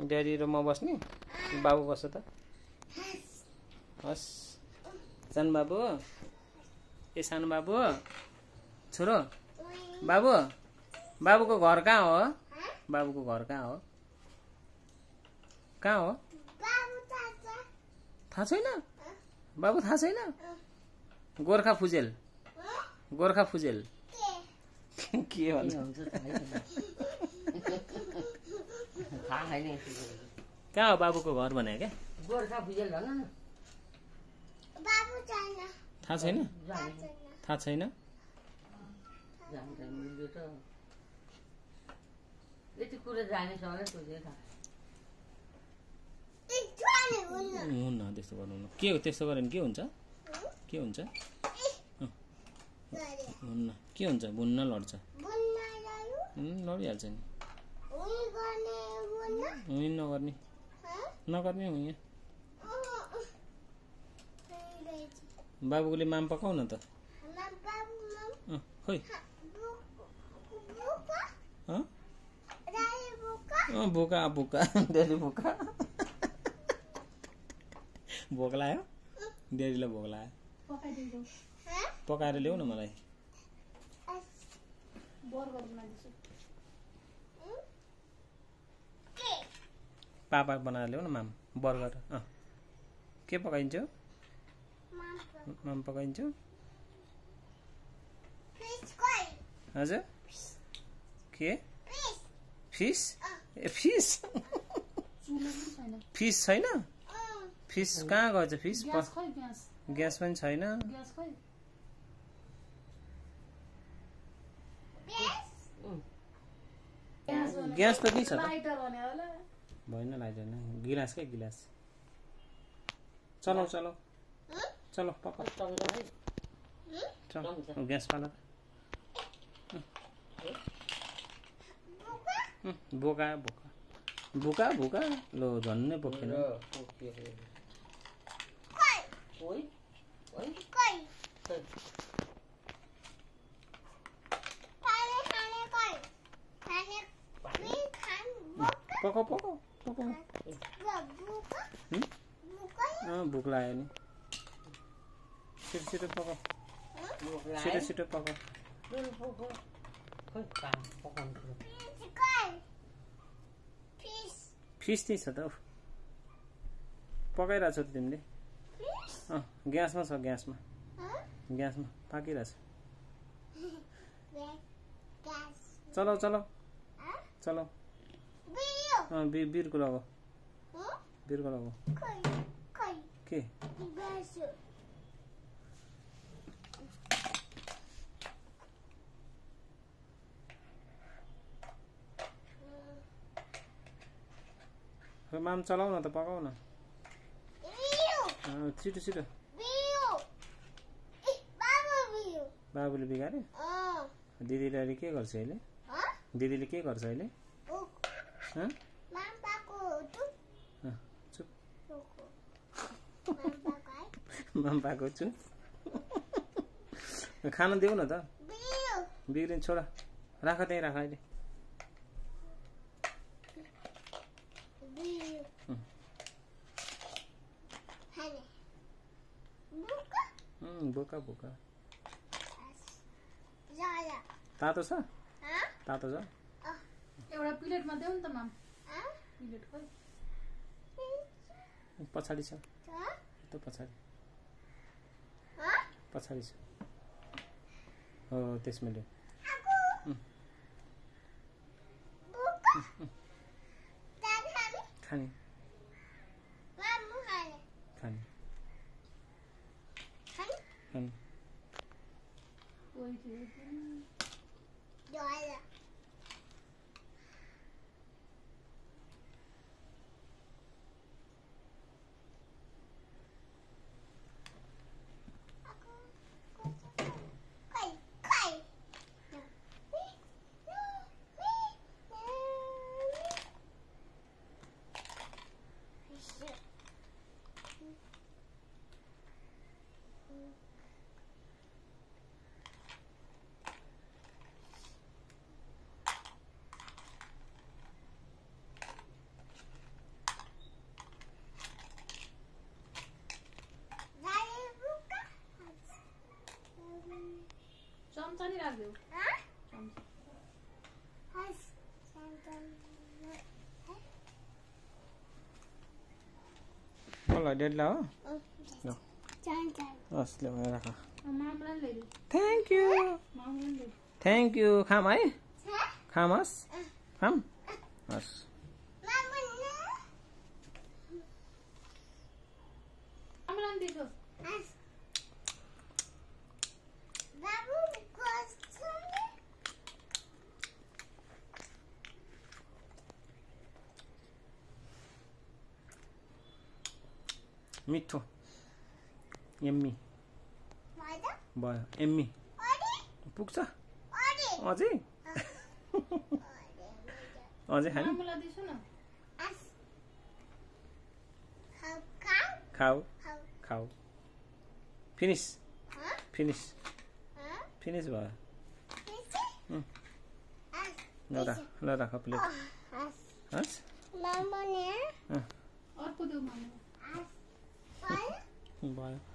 daddy र म बस्ने बाबु बस्छ त हस् सानो बाबु ए सानो बाबु छोरो बाबु बाबुको घर कहाँ हो बाबुको घर कहाँ हो कहाँ हो थाहा छैन बाबु थाहा छैन गोर्खा फुजेल गोर्खा फुजेल के भन्छ कहाँ हो बाबुको घर भने क्या गोर्खा फुजेल भन न थाहा छैन थाहा छैन यति कुरा जाने सबै सोचे थाहा हुन्न त्यस्तो गर्नु के हो त्यस्तो गर्यो भने के हुन्छ के हुन्छ हुन्न के हुन्छ भुन्न लड्छ लडिहाल्छ नि हुँ नगर्ने नगर्ने हुँ यहाँ बाबुले माम पकाउ न त खोइ भोका भोका ड्याडी भोका भोक लाग्यो ड्याडीलाई भोक लाग्यो पकाएर ल्याऊ न मलाई पापा बनाएर ल्याऊ न माम बर्गर के पकाइन्छ माम पकाइन्छ हजुर के फिस ए फिस फिस छैन फिस कहाँ गएछ फिस ग्यास पनि छैन ग्यास त के छ त भएन लाइटर नै गिलास क्या गिलास चलाऊ चलाऊ चलो पकाऊ चल ग्यास पाला बोका बोका बोका बोका लो झन्नै बोकेन पकाऊ पकाऊ पकाऊ भोक लाग्यो नि छिटो छिटो पकाऊ छिटो छिटो पकाऊ फिस त्यही छ त पकाइरहेको छौ तिमीले ग्यासमा छ ग्यासमा ग्यासमा पाकिरहेछ चलाऊ चलाऊ चलाऊ बिरको लगाऊ बिरको लगाऊ के माम चलाऊ न त पकाऊ न छिटो छिटो बाबुले बिगारे दिदीले अहिले के गर्छ अहिले दिदीले के गर्छ अहिले चुप माम पाएको छु खाना देऊ न त बिग्रिन्छ छोडा राख त्यहीँ राख अहिले बोका बोका तातो छ तातो छ एउटा प्लेटमा देऊ नि त माम प्लेट खोइ पछाडि छ त्यो पछाडि पछाडि छ हो त्यसमा ल्याऊ खाने खाने खाने ल डेडला हो ल हस् ल राख मामलाई ल्याइदे थ्याङ्क यू मामलाई ल्याइदे थ्याङ्क यू खाम है खाम हस् खाम हस् मामलाई दिएको मिठो यम्मी भयो यम्मी पुग्छ अझै अझै खाने मामलाई दिन्छु न खाऊ खाऊ फिनिस फिनिस फिनिस भयो ल राख प्लेट हस् अर्को देऊ मामा भयो